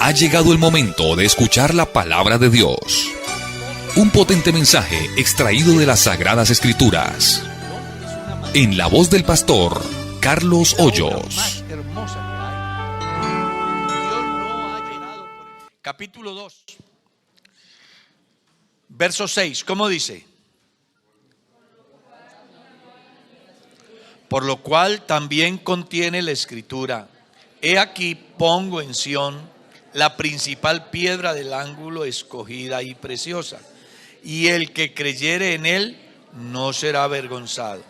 Ha llegado el momento de escuchar la palabra de Dios. Un potente mensaje extraído de las Sagradas Escrituras. En la voz del pastor Carlos Hoyos. Capítulo 2, verso 6, ¿cómo dice? Por lo cual también contiene la Escritura: he aquí pongo en Sión la principal piedra del ángulo, escogida y preciosa, y el que creyere en él no será avergonzado.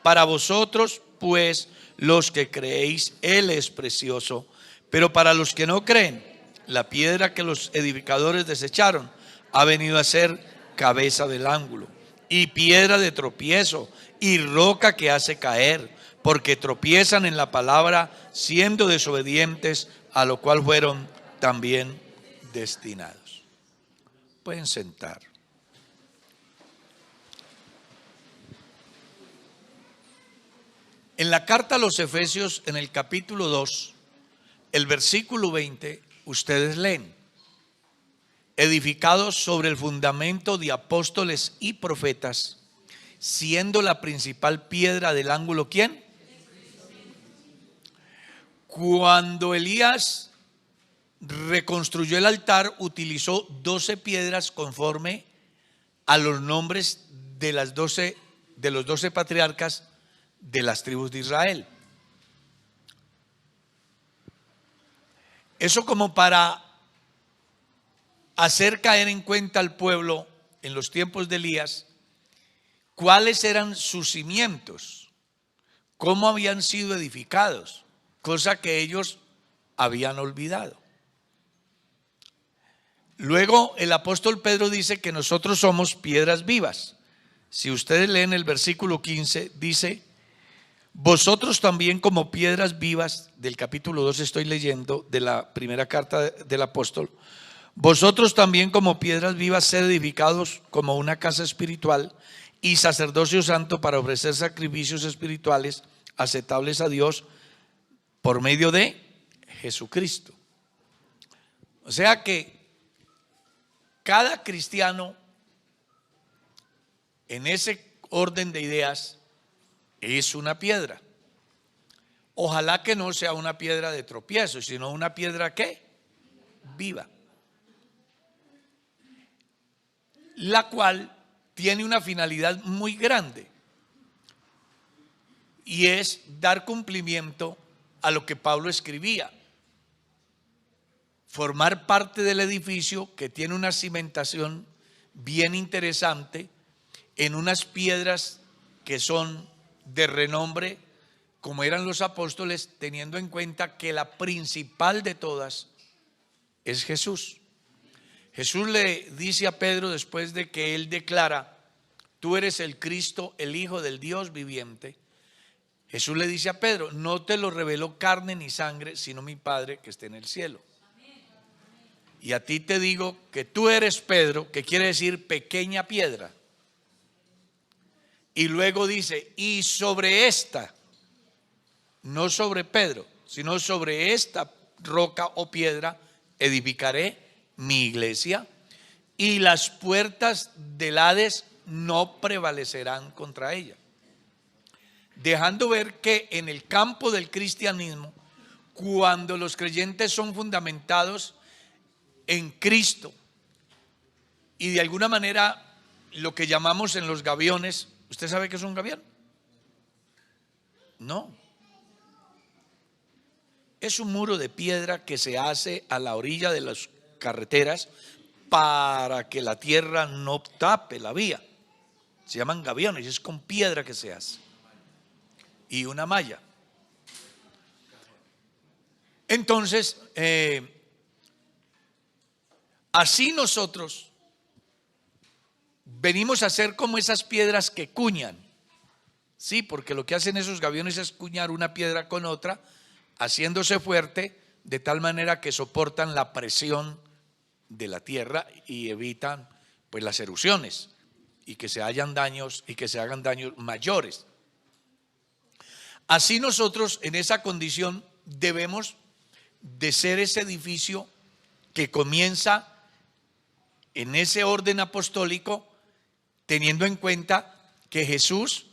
Para vosotros, pues, los que creéis, él es precioso, pero para los que no creen, la piedra que los edificadores desecharon ha venido a ser cabeza del ángulo, y piedra de tropiezo, y roca que hace caer, porque tropiezan en la palabra, siendo desobedientes, a lo cual fueron también destinados. Pueden sentar. En la carta a los Efesios, en el capítulo 2, el versículo 20, ustedes leen: edificados sobre el fundamento de apóstoles y profetas, siendo la principal piedra del ángulo, ¿quién? Cuando Elías reconstruyó el altar, utilizó 12 piedras conforme a los nombres de los 12 patriarcas de las tribus de Israel. Eso como para hacer caer en cuenta al pueblo en los tiempos de Elías cuáles eran sus cimientos, cómo habían sido edificados, cosa que ellos habían olvidado. Luego el apóstol Pedro dice que nosotros somos piedras vivas. Si ustedes leen el versículo 15, dice: vosotros también, como piedras vivas, del capítulo 2 estoy leyendo de la primera carta del apóstol, vosotros también, como piedras vivas, sed edificados como una casa espiritual y sacerdocio santo, para ofrecer sacrificios espirituales aceptables a Dios por medio de Jesucristo. O sea que cada cristiano, en ese orden de ideas, es una piedra. Ojalá que no sea una piedra de tropiezo, sino una piedra ¿qué? Viva, la cual tiene una finalidad muy grande, y es dar cumplimiento a lo que Pablo escribía: formar parte del edificio que tiene una cimentación bien interesante en unas piedras que son de renombre, como eran los apóstoles, teniendo en cuenta que la principal de todas es Jesús. Jesús le dice a Pedro, después de que él declara: tú eres el Cristo, el Hijo del Dios viviente. Jesús le dice a Pedro: no te lo reveló carne ni sangre, sino mi Padre que está en el cielo. Y a ti te digo que tú eres Pedro, que quiere decir pequeña piedra. Y luego dice: y sobre esta, no sobre Pedro, sino sobre esta roca o piedra, edificaré mi iglesia, y las puertas del Hades no prevalecerán contra ella. Dejando ver que en el campo del cristianismo, cuando los creyentes son fundamentados en Cristo, y de alguna manera lo que llamamos en los gaviones, ¿usted sabe qué es un gavión? No. Es un muro de piedra que se hace a la orilla de las carreteras para que la tierra no tape la vía. Se llaman gaviones, es con piedra que se hace, y una malla. Entonces, así nosotros venimos a ser como esas piedras que cuñan. Sí, porque lo que hacen esos gaviones es cuñar una piedra con otra, haciéndose fuerte de tal manera que soportan la presión de la tierra y evitan pues las erupciones y que se hagan daños mayores. Así nosotros en esa condición debemos de ser ese edificio que comienza en ese orden apostólico, teniendo en cuenta que Jesús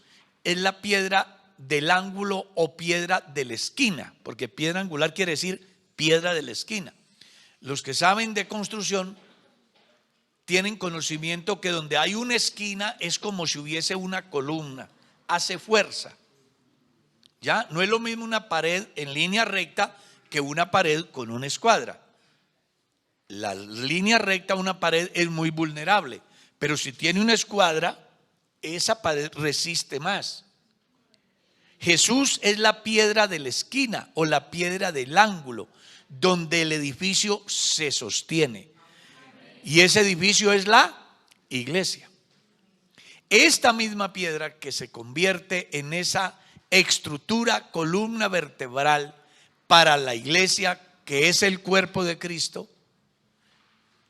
es la piedra del ángulo o piedra de la esquina, porque piedra angular quiere decir piedra de la esquina. Los que saben de construcción tienen conocimiento que donde hay una esquina es como si hubiese una columna, hace fuerza. Ya no es lo mismo una pared en línea recta que una pared con una escuadra. La línea recta, una pared es muy vulnerable, pero si tiene una escuadra, esa pared resiste más. Jesús es la piedra de la esquina o la piedra del ángulo, donde el edificio se sostiene. Y ese edificio es la iglesia. Esta misma piedra que se convierte en esa estructura, columna vertebral para la iglesia, que es el cuerpo de Cristo,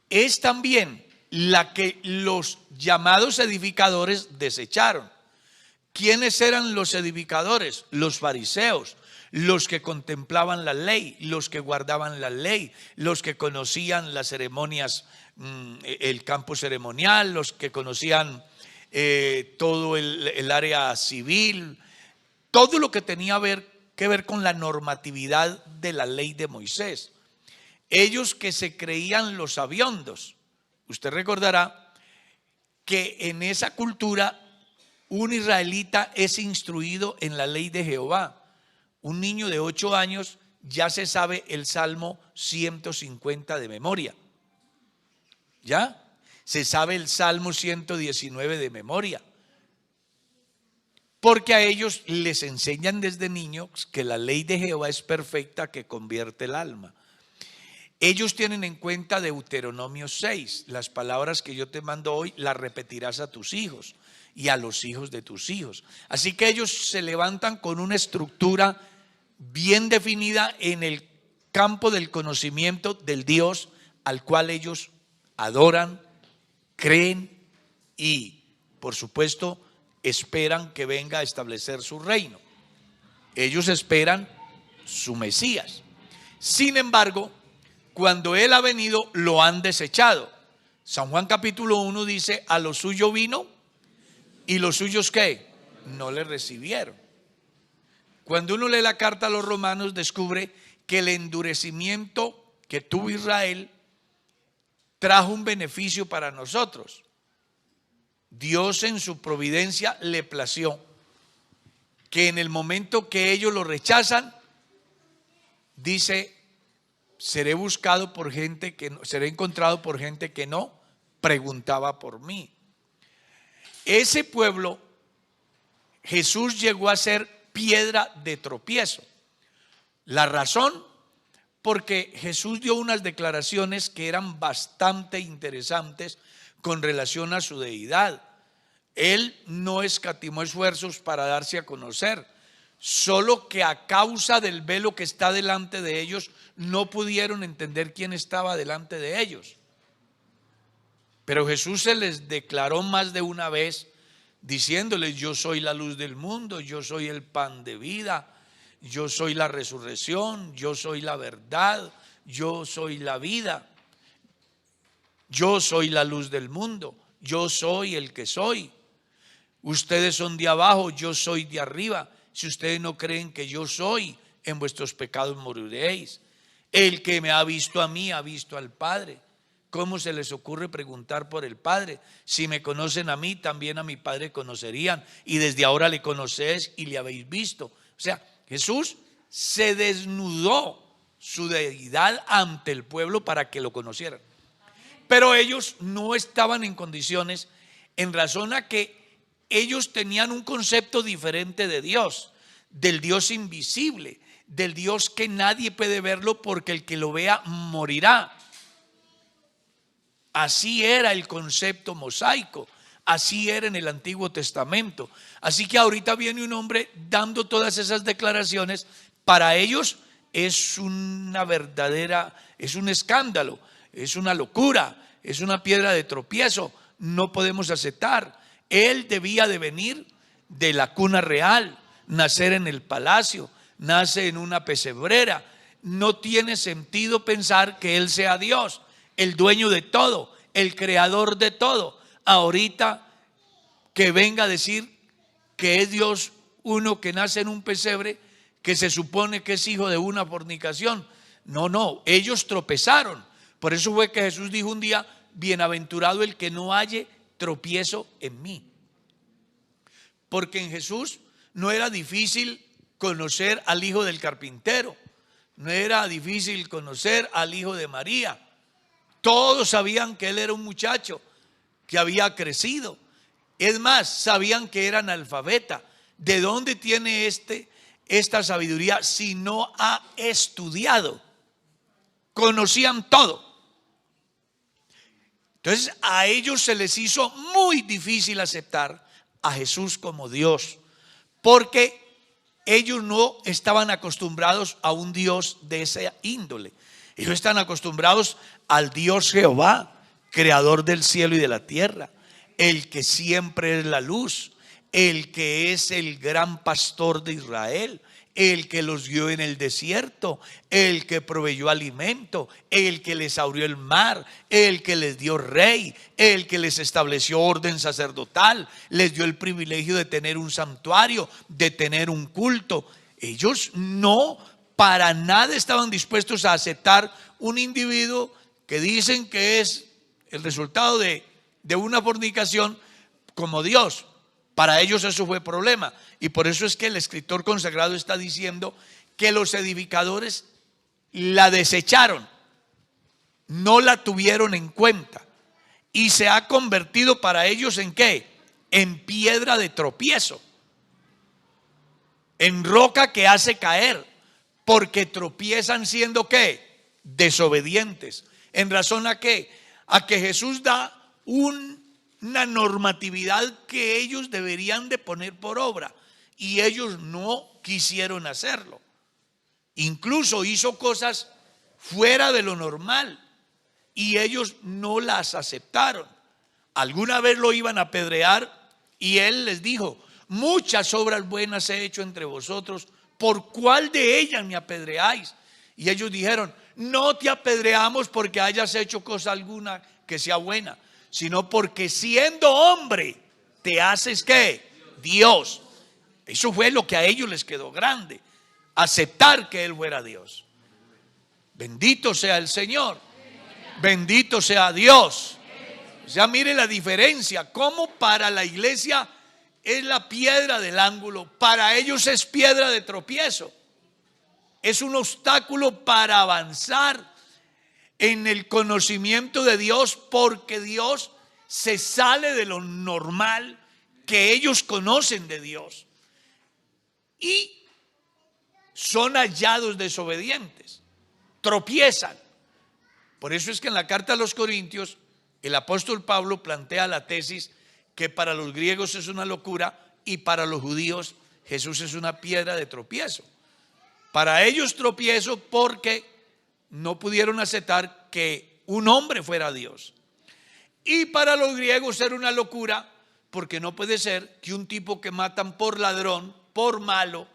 es también la que los llamados edificadores desecharon. ¿Quiénes eran los edificadores? Los fariseos, los que contemplaban la ley, los que guardaban la ley, los que conocían las ceremonias, el campo ceremonial, los que conocían todo el área civil, todo lo que tenía que ver con la normatividad de la ley de Moisés. Ellos que se creían los sabiondos. Usted recordará que en esa cultura un israelita es instruido en la ley de Jehová. Un niño de 8 años ya se sabe el Salmo 150 de memoria. ¿Ya? Se sabe el Salmo 119 de memoria. Porque a ellos les enseñan desde niños que la ley de Jehová es perfecta, que convierte el alma. Ellos tienen en cuenta Deuteronomio 6, las palabras que yo te mando hoy las repetirás a tus hijos y a los hijos de tus hijos. Así que ellos se levantan con una estructura bien definida en el campo del conocimiento del Dios al cual ellos adoran, creen y, por supuesto, esperan que venga a establecer su reino. Ellos esperan su Mesías. Sin embargo, cuando Él ha venido, lo han desechado. San Juan capítulo 1 dice: a lo suyo vino y los suyos ¿qué? No le recibieron. Cuando uno lee la carta a los romanos, descubre que el endurecimiento que tuvo Israel trajo un beneficio para nosotros. Dios en su providencia le plació que en el momento que ellos lo rechazan, dice: seré buscado por gente que no, seré encontrado por gente que no preguntaba por mí. Ese pueblo, Jesús llegó a ser piedra de tropiezo. La razón, porque Jesús dio unas declaraciones que eran bastante interesantes con relación a su deidad. Él no escatimó esfuerzos para darse a conocer, solo que a causa del velo que está delante de ellos, no pudieron entender quién estaba delante de ellos. Pero Jesús se les declaró más de una vez, diciéndoles: yo soy la luz del mundo, yo soy el pan de vida, yo soy la resurrección, yo soy la verdad, yo soy la vida, yo soy la luz del mundo, yo soy el que soy. Ustedes son de abajo, yo soy de arriba. Si ustedes no creen que yo soy, en vuestros pecados moriréis. El que me ha visto a mí, ha visto al Padre. ¿Cómo se les ocurre preguntar por el Padre? Si me conocen a mí, también a mi Padre conocerían. Y desde ahora le conocéis y le habéis visto. O sea, Jesús se desnudó su deidad ante el pueblo para que lo conocieran. Pero ellos no estaban en condiciones, en razón a que ellos tenían un concepto diferente de Dios, del Dios invisible, del Dios que nadie puede verlo porque el que lo vea morirá. Así era el concepto mosaico, así era en el Antiguo Testamento. Así que ahorita viene un hombre dando todas esas declaraciones. Para ellos es una verdadera, es un escándalo, es una locura, es una piedra de tropiezo. No podemos aceptar. Él debía de venir de la cuna real, nacer en el palacio, nace en una pesebrera. No tiene sentido pensar que Él sea Dios. el dueño de todo, el creador de todo. Ahorita que venga a decir que es Dios uno que nace en un pesebre, que se supone que es hijo de una fornicación. No, ellos tropezaron. Por eso fue que Jesús dijo un día: bienaventurado el que no halle tropiezo en mí. Porque en Jesús no era difícil conocer al hijo del carpintero, no era difícil conocer al hijo de María. Todos sabían que él era un muchacho que había crecido. Es más, sabían que era analfabeta. ¿De dónde tiene esta sabiduría si no ha estudiado? Conocían todo. Entonces a ellos se les hizo muy difícil aceptar a Jesús como Dios, porque ellos no estaban acostumbrados a un Dios de esa índole. Ellos están acostumbrados al Dios Jehová, creador del cielo y de la tierra, el que siempre es la luz, el que es el gran pastor de Israel, el que los guió en el desierto, el que proveyó alimento, el que les abrió el mar, el que les dio rey, el que les estableció orden sacerdotal, les dio el privilegio de tener un santuario, de tener un culto. Ellos no para nada estaban dispuestos a aceptar un individuo que dicen que es el resultado de una fornicación como Dios. Para ellos eso fue problema, y por eso es que el escritor consagrado está diciendo que los edificadores la desecharon, no la tuvieron en cuenta, y se ha convertido para ellos ¿en qué? En piedra de tropiezo, en roca que hace caer, porque tropiezan siendo ¿qué? Desobedientes. ¿En razón a qué? A que Jesús da una normatividad que ellos deberían de poner por obra, y ellos no quisieron hacerlo. Incluso hizo cosas fuera de lo normal y ellos no las aceptaron. Alguna vez lo iban a apedrear y él les dijo: muchas obras buenas he hecho entre vosotros, ¿por cuál de ellas me apedreáis? Y ellos dijeron: no te apedreamos porque hayas hecho cosa alguna que sea buena, sino porque siendo hombre te haces ¿qué? Dios. Eso fue lo que a ellos les quedó grande, aceptar que él fuera Dios. Bendito sea el Señor, bendito sea Dios. O sea, mire la diferencia, cómo para la iglesia es la piedra del ángulo, para ellos es piedra de tropiezo. Es un obstáculo para avanzar en el conocimiento de Dios, porque Dios se sale de lo normal que ellos conocen de Dios y son hallados desobedientes, tropiezan. Por eso es que en la carta a los Corintios el apóstol Pablo plantea la tesis que para los griegos es una locura y para los judíos Jesús es una piedra de tropiezo. Para ellos tropiezo porque no pudieron aceptar que un hombre fuera Dios. Y para los griegos era una locura porque no puede ser que un tipo que matan por ladrón, por malo,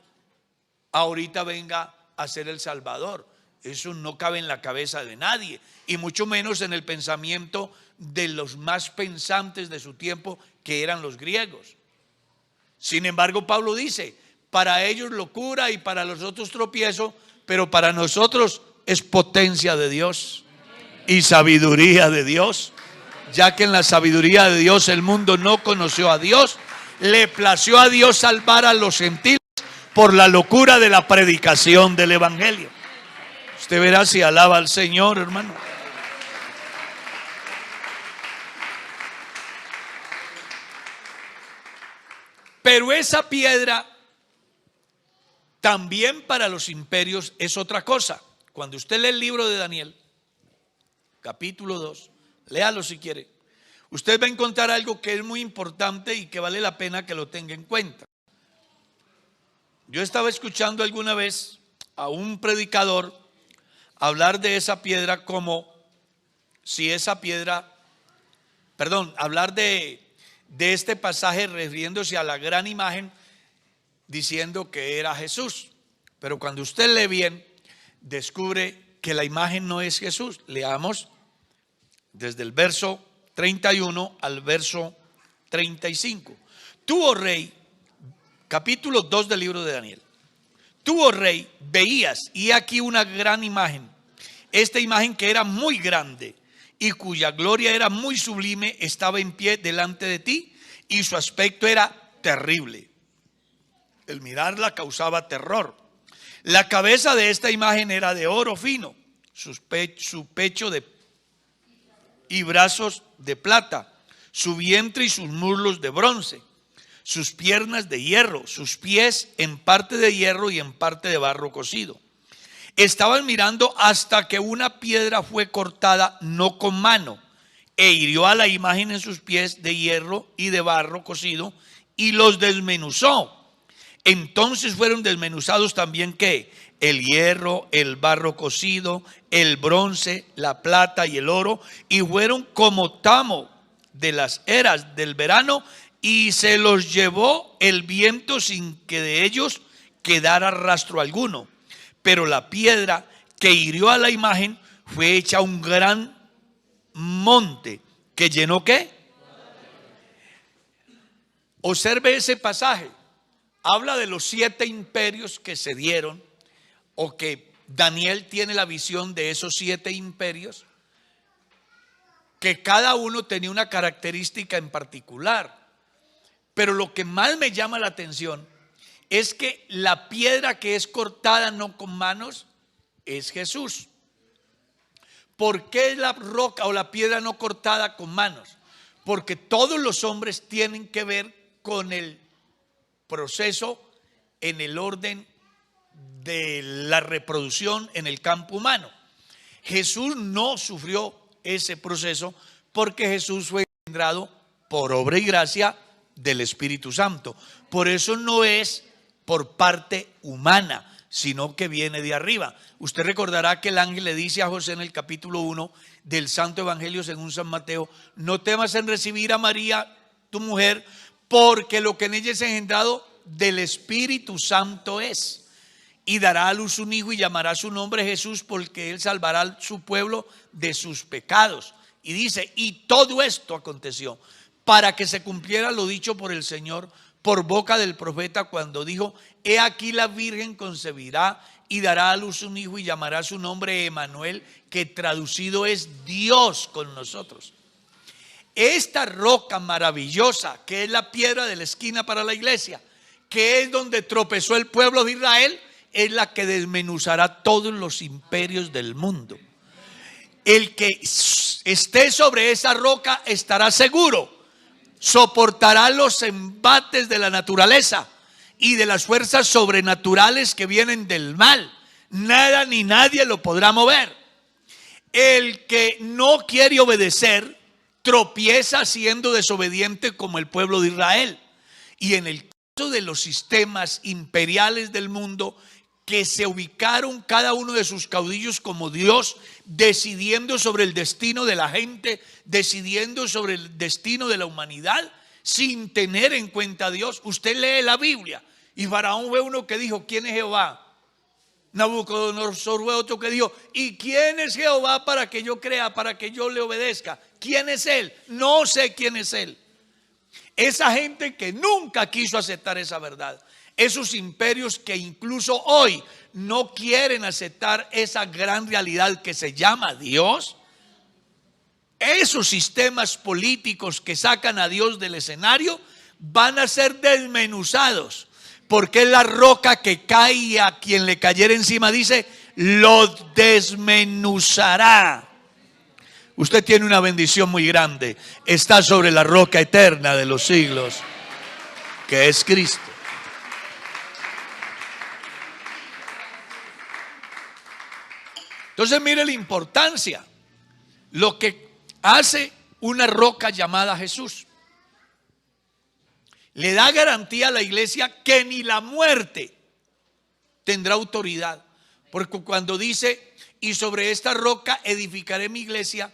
ahorita venga a ser el Salvador. Eso no cabe en la cabeza de nadie, y mucho menos en el pensamiento de los más pensantes de su tiempo, que eran los griegos. Sin embargo, Pablo dice: para ellos locura y para los otros tropiezo, pero para nosotros es potencia de Dios y sabiduría de Dios, ya que en la sabiduría de Dios el mundo no conoció a Dios. Le plació a Dios salvar a los gentiles por la locura de la predicación del evangelio. Usted verá si alaba al Señor, hermano. Pero esa piedra también para los imperios es otra cosa. Cuando usted lee el libro de Daniel, capítulo 2, léalo si quiere, usted va a encontrar algo que es muy importante y que vale la pena que lo tenga en cuenta. Yo estaba escuchando alguna vez a un predicador hablar de esa piedra como si esa piedra, hablar de este pasaje refiriéndose a la gran imagen, diciendo que era Jesús. Pero cuando usted lee bien, descubre que la imagen no es Jesús. Leamos desde el verso 31 al verso 35. Tú, oh rey, capítulo 2 del libro de Daniel. Tú, oh rey, veías, y aquí una gran imagen. Esta imagen, que era muy grande y cuya gloria era muy sublime, estaba en pie delante de ti, y su aspecto era terrible. El mirarla causaba terror. La cabeza de esta imagen era de oro fino, su pecho y brazos de plata, su vientre y sus muslos de bronce, sus piernas de hierro, sus pies en parte de hierro y en parte de barro cocido. Estaban mirando hasta que una piedra fue cortada, no con mano, e hirió a la imagen en sus pies de hierro y de barro cocido, y los desmenuzó. Entonces fueron desmenuzados también, ¿qué? El hierro, el barro cocido, el bronce, la plata y el oro, y fueron como tamo de las eras del verano, y se los llevó el viento sin que de ellos quedara rastro alguno. Pero la piedra que hirió a la imagen fue hecha un gran monte que llenó, ¿qué? Observe ese pasaje. Habla de los 7 imperios que se dieron, o que Daniel tiene la visión de esos 7 imperios, que cada uno tenía una característica en particular. Pero lo que más me llama la atención es que la piedra que es cortada no con manos es Jesús. ¿Por qué la roca o la piedra no cortada con manos? Porque todos los hombres tienen que ver con el proceso en el orden de la reproducción en el campo humano. Jesús no sufrió ese proceso porque Jesús fue engendrado por obra y gracia del Espíritu Santo. Por eso no es por parte humana, sino que viene de arriba. Usted recordará que el ángel le dice a José en el capítulo 1 del Santo Evangelio según San Mateo: no temas en recibir a María, tu mujer, porque lo que en ella es engendrado del Espíritu Santo es. Y dará a luz un hijo y llamará su nombre Jesús, porque él salvará a su pueblo de sus pecados. Y dice: y todo esto aconteció para que se cumpliera lo dicho por el Señor por boca del profeta, cuando dijo: he aquí la virgen concebirá y dará a luz un hijo y llamará su nombre Emanuel, que traducido es Dios con nosotros. Esta roca maravillosa, que es la piedra de la esquina para la iglesia, que es donde tropezó el pueblo de Israel, es la que desmenuzará todos los imperios del mundo. El que esté sobre esa roca estará seguro, soportará los embates de la naturaleza y de las fuerzas sobrenaturales que vienen del mal. Nada ni nadie lo podrá mover. El que no quiere obedecer tropieza siendo desobediente, como el pueblo de Israel. Y en el caso de los sistemas imperiales del mundo, que se ubicaron cada uno de sus caudillos como Dios, decidiendo sobre el destino de la gente, decidiendo sobre el destino de la humanidad, sin tener en cuenta a Dios. Usted lee la Biblia y Faraón fue uno que dijo: ¿quién es Jehová? Nabucodonosor fue otro que dijo: ¿y quién es Jehová para que yo crea, para que yo le obedezca? ¿Quién es él? No sé quién es él. Esa gente que nunca quiso aceptar esa verdad, esos imperios que incluso hoy no quieren aceptar esa gran realidad que se llama Dios, esos sistemas políticos que sacan a Dios del escenario van a ser desmenuzados, porque es la roca que cae y a quien le cayera encima, dice, lo desmenuzará. Usted tiene una bendición muy grande, está sobre la roca eterna de los siglos, que es Cristo. Entonces mire la importancia, lo que hace una roca llamada Jesús. Le da garantía a la iglesia que ni la muerte tendrá autoridad. Porque cuando dice: y sobre esta roca edificaré mi iglesia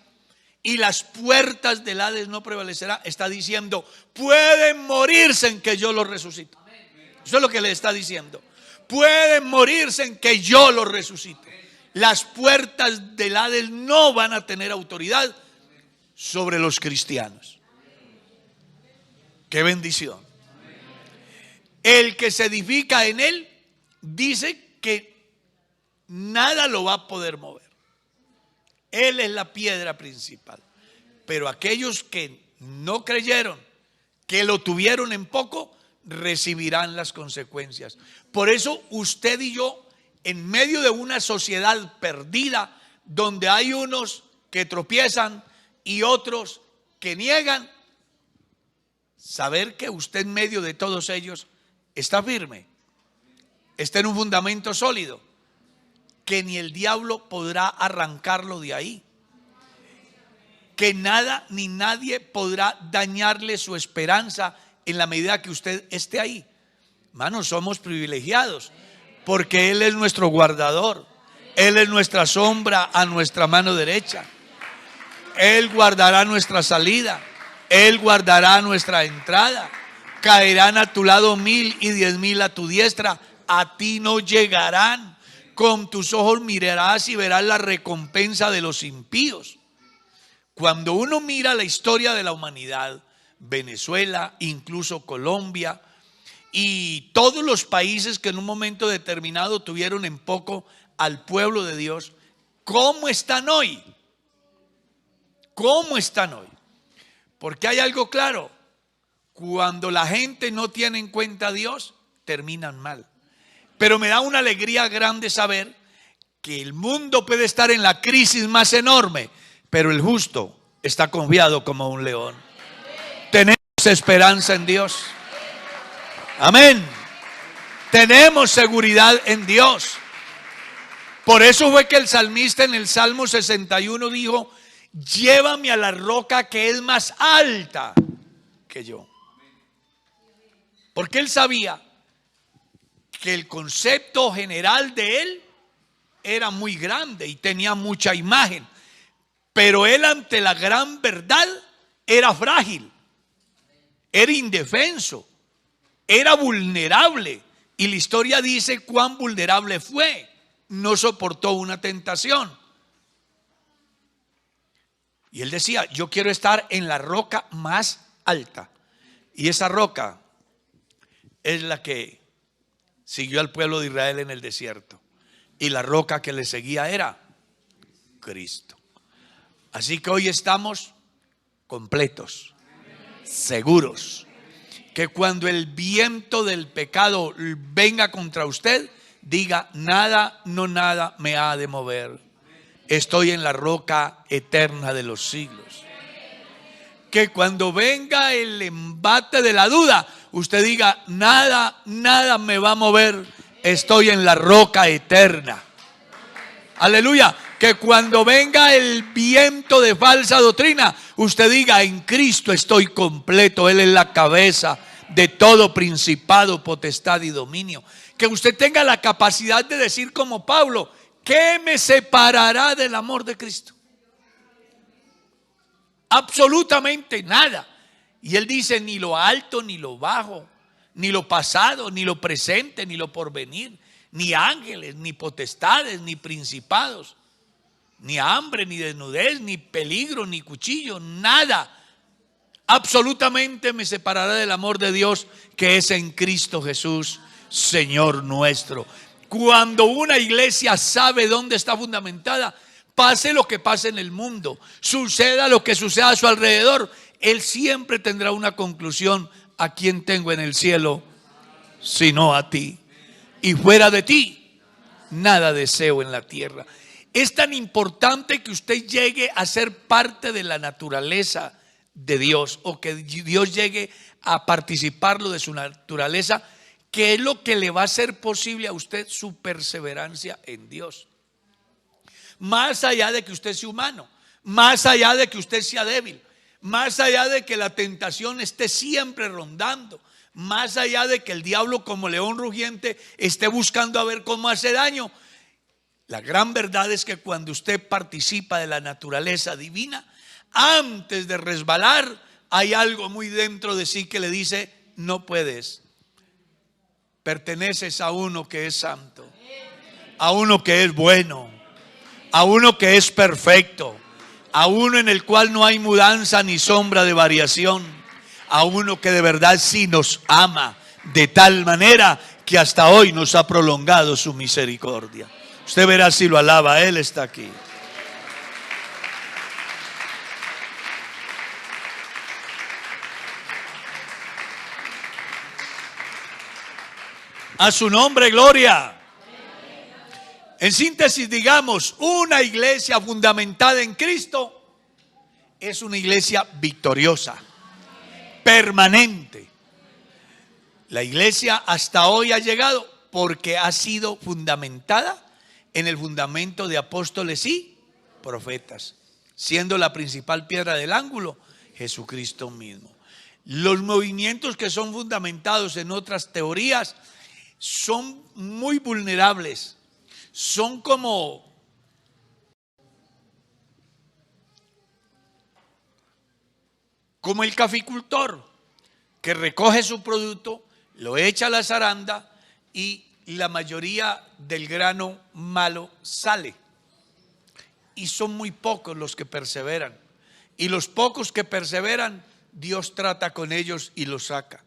y las puertas del Hades no prevalecerán, está diciendo: pueden morirse en que yo los resucite. Eso es lo que le está diciendo. Pueden morirse en que yo los resucite. Las puertas del Hades no van a tener autoridad sobre los cristianos. ¡Qué bendición! El que se edifica en él dice que nada lo va a poder mover. Él es la piedra principal. Pero aquellos que no creyeron, que lo tuvieron en poco, recibirán las consecuencias. Por eso usted y yo, en medio de una sociedad perdida, donde hay unos que tropiezan y otros que niegan, saber que usted en medio de todos ellos está firme, está en un fundamento sólido, que ni el diablo podrá arrancarlo de ahí, que nada ni nadie podrá dañarle su esperanza en la medida que usted esté ahí. Hermanos, somos privilegiados porque Él es nuestro guardador, Él es nuestra sombra a nuestra mano derecha, Él guardará nuestra salida, Él guardará nuestra entrada. Caerán a tu lado 1000 y 10,000 a tu diestra, a ti no llegarán. Con tus ojos mirarás y verás la recompensa de los impíos. Cuando uno mira la historia de la humanidad, Venezuela, incluso Colombia y todos los países que en un momento determinado tuvieron en poco al pueblo de Dios, ¿cómo están hoy? ¿Cómo están hoy? Porque hay algo claro: cuando la gente no tiene en cuenta a Dios, terminan mal. Pero me da una alegría grande saber que el mundo puede estar en la crisis más enorme, pero el justo está confiado como un león. Tenemos esperanza en Dios. Amén. Tenemos seguridad en Dios. Por eso fue que el salmista en el Salmo 61 dijo: llévame a la roca que es más alta que yo. Porque él sabía que el concepto general de él era muy grande y tenía mucha imagen, pero él ante la gran verdad era frágil, era indefenso, era vulnerable. Y la historia dice cuán vulnerable fue. No soportó una tentación. Y él decía: yo quiero estar en la roca más alta. Y esa roca es la que siguió al pueblo de Israel en el desierto. Y la roca que le seguía era Cristo. Así que hoy estamos completos, seguros, que cuando el viento del pecado venga contra usted, diga: nada, no nada me ha de mover. Estoy en la roca eterna de los siglos. Que cuando venga el embate de la duda, usted diga: nada, nada me va a mover. Estoy en la roca eterna. Aleluya. Que cuando venga el viento de falsa doctrina, usted diga: en Cristo estoy completo. Él es la cabeza de todo principado, potestad y dominio. Que usted tenga la capacidad de decir como Pablo: ¿qué me separará del amor de Cristo? Absolutamente nada. Y él dice: ni lo alto, ni lo bajo, ni lo pasado, ni lo presente, ni lo porvenir, ni ángeles, ni potestades, ni principados, ni hambre, ni desnudez, ni peligro, ni cuchillo, nada. Absolutamente me separará del amor de Dios que es en Cristo Jesús, Señor nuestro. Cuando una iglesia sabe dónde está fundamentada, pase lo que pase en el mundo, suceda lo que suceda a su alrededor, él siempre tendrá una conclusión: ¿a quién tengo en el cielo sino a ti? Y fuera de ti nada deseo en la tierra. Es tan importante que usted llegue a ser parte de la naturaleza de Dios, o que Dios llegue a participarlo de su naturaleza, que es lo que le va a hacer posible a usted su perseverancia en Dios. Más allá de que usted sea humano, más allá de que usted sea débil, más allá de que la tentación esté siempre rondando, más allá de que el diablo como león rugiente esté buscando a ver cómo hace daño, la gran verdad es que cuando usted participa de la naturaleza divina, antes de resbalar, hay algo muy dentro de sí que le dice: no puedes. Perteneces a uno que es santo, a uno que es bueno, a uno que es perfecto, a uno en el cual no hay mudanza ni sombra de variación, a uno que de verdad sí nos ama de tal manera que hasta hoy nos ha prolongado su misericordia. Usted verá si lo alaba, Él está aquí. A su nombre, gloria. En síntesis, digamos, una iglesia fundamentada en Cristo es una iglesia victoriosa, permanente. La iglesia hasta hoy ha llegado porque ha sido fundamentada en el fundamento de apóstoles y profetas, siendo la principal piedra del ángulo Jesucristo mismo. Los movimientos que son fundamentados en otras teorías son muy vulnerables. Son como el caficultor que recoge su producto, lo echa a la zaranda y la mayoría del grano malo sale. Y son muy pocos los que perseveran. Y los pocos que perseveran, Dios trata con ellos y los saca.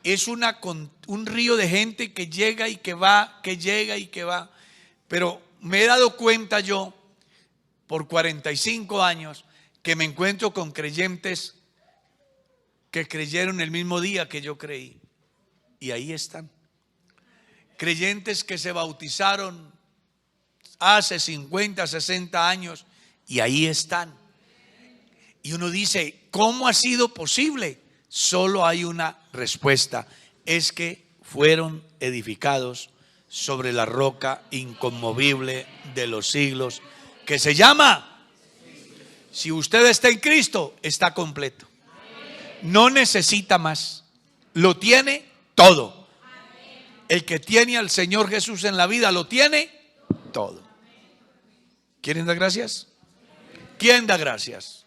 Es un río de gente que llega y que va, que llega y que va. Pero me he dado cuenta yo, por 45 años, que me encuentro con creyentes que creyeron el mismo día que yo creí. Y ahí están. Creyentes que se bautizaron hace 50, 60 años y ahí están. Y uno dice, ¿cómo ha sido posible? Solo hay una respuesta, es que fueron edificados sobre la roca inconmovible de los siglos, que se llama, si usted está en Cristo, está completo. No necesita más, lo tiene todo. El que tiene al Señor Jesús en la vida, lo tiene todo. ¿Quieren dar gracias? ¿Quién da gracias?